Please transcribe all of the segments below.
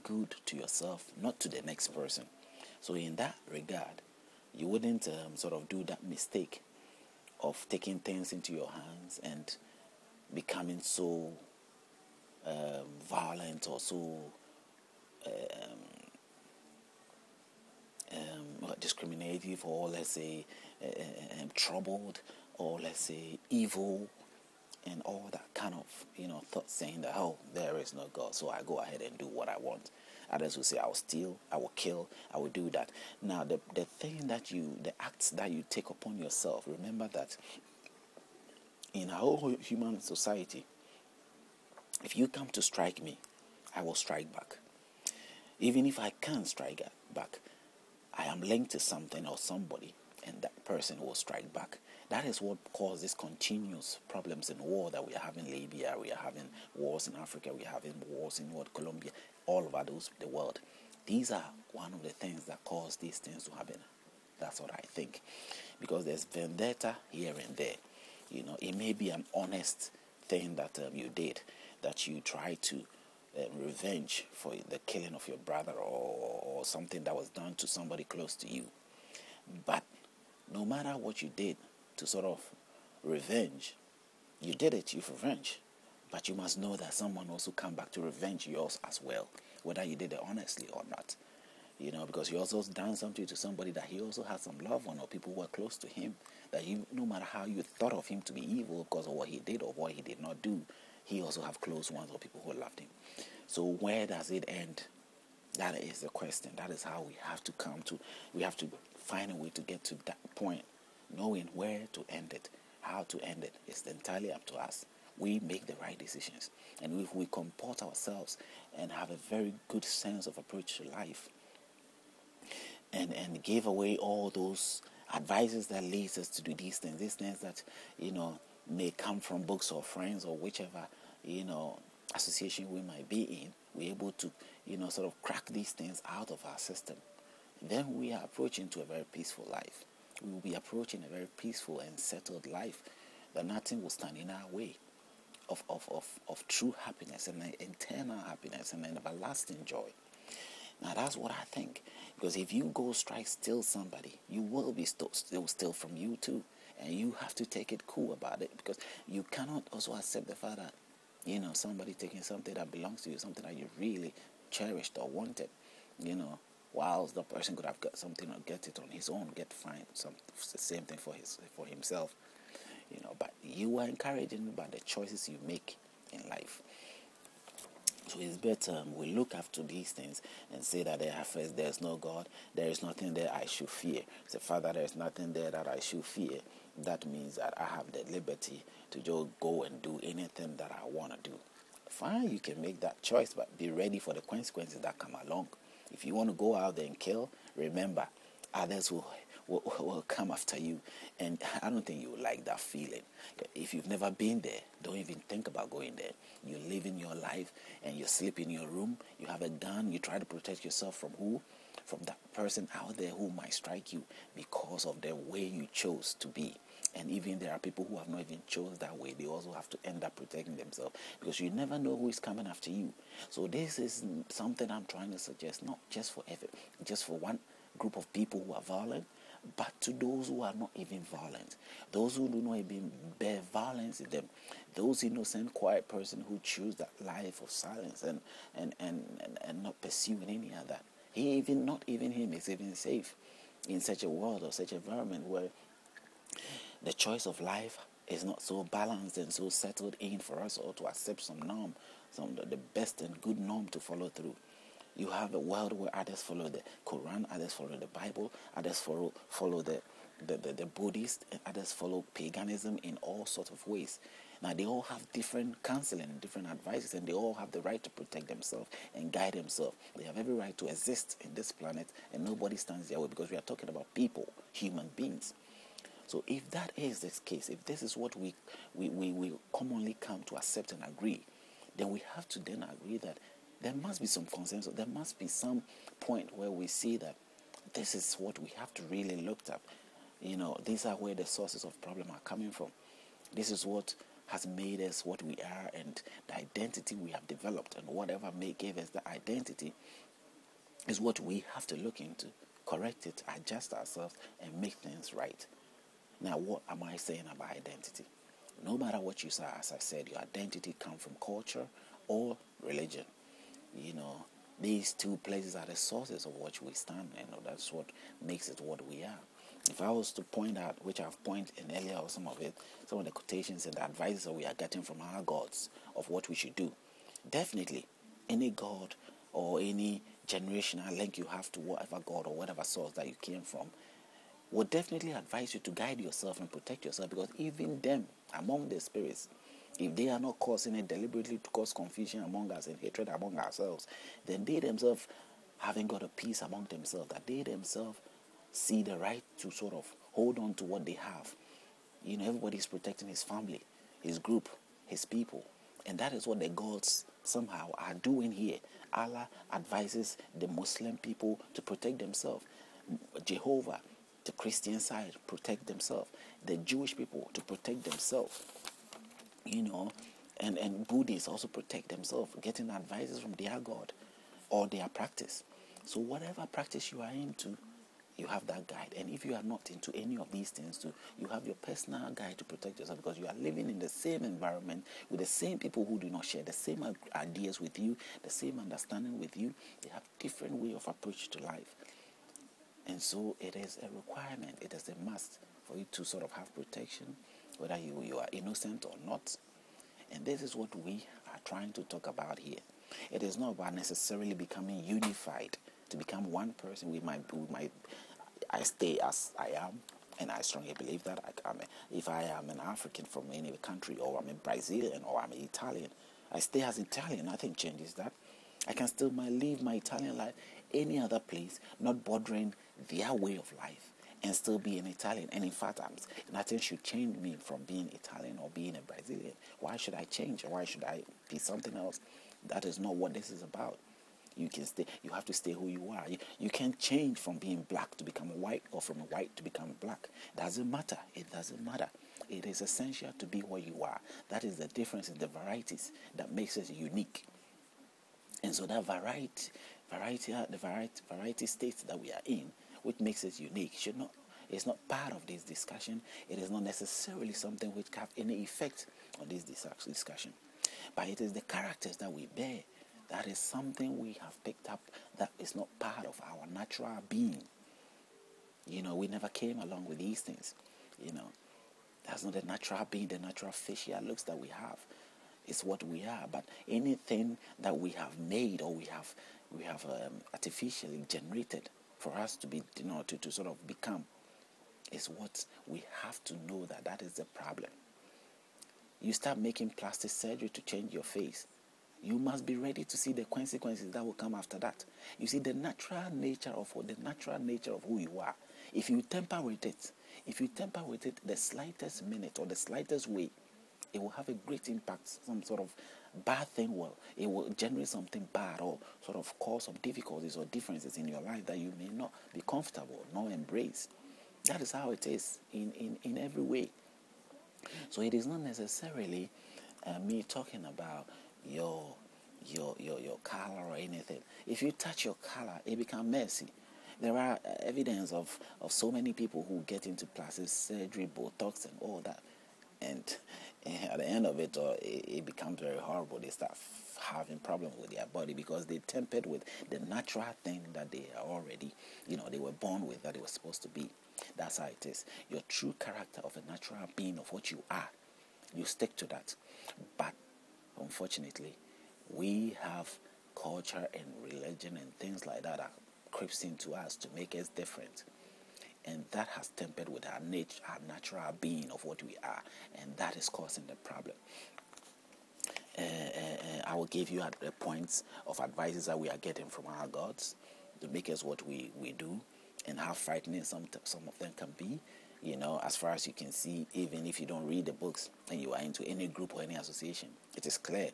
good to yourself, not to the next person. So in that regard, you wouldn't sort of do that mistake of taking things into your hands and becoming so violent or so discriminative, or let's say troubled, or let's say evil, and all that kind of thought, saying that, oh, there is no God, so I go ahead and do what I want. Others will say, I will steal, I will kill, I will do that. Now the acts that you take upon yourself, remember that in our whole human society, if you come to strike me, I will strike back. Even if I can't strike back, I am linked to something or somebody, and that person will strike back. That is what causes continuous problems in war that we are having in Libya, we are having wars in Africa, we are having wars in Colombia, all over the world. These are one of the things that cause these things to happen. That's what I think. Because there's vendetta here and there. It may be an honest thing that you did, that you try to revenge for the killing of your brother, or something that was done to somebody close to you. But no matter what you did to sort of revenge, you did it, you've revenged. But you must know that someone also come back to revenge yours as well, whether you did it honestly or not. Because you also done something to somebody that he also had some love on, or people who were close to him, that no matter how you thought of him to be evil because of what he did or what he did not do, he also have close ones or people who loved him. So where does it end? That is the question. That is how we have to we have to find a way to get to that point, knowing where to end it, how to end it. It's entirely up to us. We make the right decisions. And if we comport ourselves and have a very good sense of approach to life, and give away all those advices that leads us to do these things that may come from books or friends or whichever association we might be in, we're able to sort of crack these things out of our system, then we are approaching to a very peaceful life. We will be approaching a very peaceful and settled life, that nothing will stand in our way of true happiness and internal happiness and an everlasting joy. Now that's what I think. Because if you go steal somebody, you will be still steal from you too. And you have to take it cool about it, because you cannot also accept the fact that, somebody taking something that belongs to you, something that you really cherished or wanted, whilst the person could have got something or get it on his own, get fined, the same thing for himself, but you are encouraging by the choices you make in life. So it's better we look after these things and say that there's no God, there is nothing there I should fear. Say, Father, there is nothing there that I should fear. That means that I have the liberty to just go and do anything that I want to do. Fine, you can make that choice, but be ready for the consequences that come along. If you want to go out there and kill, remember, others will come after you, and I don't think you will like that feeling. If you've never been there, don't even think about going there. You're living your life and you sleep in your room, you have a gun, you try to protect yourself from who? From that person out there who might strike you because of the way you chose to be. And even there are people who have not even chose that way. They also have to end up protecting themselves, because you never know who is coming after you. So this is something I'm trying to suggest, not just for one group of people who are violent, but to those who are not even violent, those who do not even bear violence in them, those innocent, quiet person who choose that life of silence and not pursuing any other. Not even him is even safe in such a world or such environment where the choice of life is not so balanced and so settled in for us all to accept some norm, the best and good norm to follow through. You have a world where others follow the Quran, others follow the Bible, others follow the Buddhist, and others follow paganism in all sorts of ways. Now they all have different counseling, different advices, and they all have the right to protect themselves and guide themselves. They have every right to exist in this planet, and nobody stands their way, because we are talking about people, human beings. So if that is the case, if this is what we commonly come to accept and agree, then we have to then agree that there must be some consensus. There must be some point where we see that this is what we have to really look at. These are where the sources of problem are coming from. This is what has made us what we are, and the identity we have developed, and whatever may give us the identity is what we have to look into, correct it, adjust ourselves, and make things right. Now, what am I saying about identity? No matter what you say, as I said, your identity comes from culture or religion. These two places are the sources of what we stand in. That's what makes it what we are. If I was to point out, which I've pointed in earlier, or some of the quotations and the advices that we are getting from our gods of what we should do, definitely any god or any generational link you have to whatever god or whatever source that you came from would definitely advise you to guide yourself and protect yourself, because even them, among the spirits, if they are not causing it deliberately to cause confusion among us and hatred among ourselves, then they themselves haven't got a peace among themselves, that they themselves see the right to sort of hold on to what they have. Everybody's protecting his family, his group, his people. And that is what the gods somehow are doing here. Allah advises the Muslim people to protect themselves. Jehovah, the Christian side, protect themselves. The Jewish people to protect themselves. And Buddhists also protect themselves, getting advices from their God or their practice. So whatever practice you are into, you have that guide. And if you are not into any of these things too, you have your personal guide to protect yourself, because you are living in the same environment with the same people who do not share the same ideas with you, the same understanding with you. They have different way of approach to life. And so it is a requirement, it is a must for you to sort of have protection, whether you are innocent or not. And this is what we are trying to talk about here. It is not about necessarily becoming unified. To become one person, I stay as I am, and I strongly believe that if I am an African from any country, or I'm a Brazilian, or I'm an Italian, I stay as Italian. Nothing changes that. I can still live my Italian life any other place, not bothering their way of life, and still be an Italian. And in fact, nothing should change me from being Italian or being a Brazilian. Why should I change? Or why should I be something else? That is not what this is about. You can stay. You have to stay who you are. You can't change from being black to become white, or from white to become black. Doesn't matter. It doesn't matter. It is essential to be what you are. That is the difference in the varieties that makes us unique. And so that variety states that we are in, which makes it unique, it's not part of this discussion. It is not necessarily something which have any effect on this discussion. But it is the characters that we bear. That is something we have picked up that is not part of our natural being. We never came along with these things. That's not the natural being, the natural facial looks that we have. It's what we are. But anything that we have made, or we have artificially generated for us to be, to sort of become, is what we have to know that is the problem. You start making plastic surgery to change your face. You must be ready to see the consequences that will come after that. You see the natural nature of who you are. If you tamper with it the slightest minute or the slightest way, it will have a great impact. Some sort of bad thing it will generate something bad, or sort of cause some difficulties or differences in your life that you may not be comfortable nor embrace. That is how it is in every way. So it is not necessarily me talking about your color or anything. If you touch your color, it becomes messy. There are evidence of so many people who get into plastic surgery, Botox, and all that, and at the end of it, it becomes very horrible. They start having problems with their body because they tempered with the natural thing that they are already, they were born with, that they were supposed to be. That's how it is. Your true character of a natural being of what you are, you stick to that. But unfortunately, we have culture and religion and things like that creeps into us to make us different. And that has tempered with our nature, our natural being of what we are. And that is causing the problem. I will give you the points of advices that we are getting from our gods to make us what we do, and how frightening some of them can be. As far as you can see, even if you don't read the books and you are into any group or any association, it is clear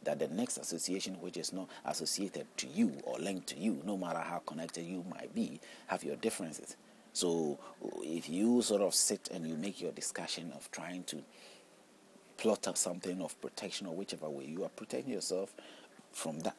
that the next association which is not associated to you or linked to you, no matter how connected you might be, have your differences. So if you sort of sit and you make your discussion of trying to plot out something of protection or whichever way, you are protecting yourself from that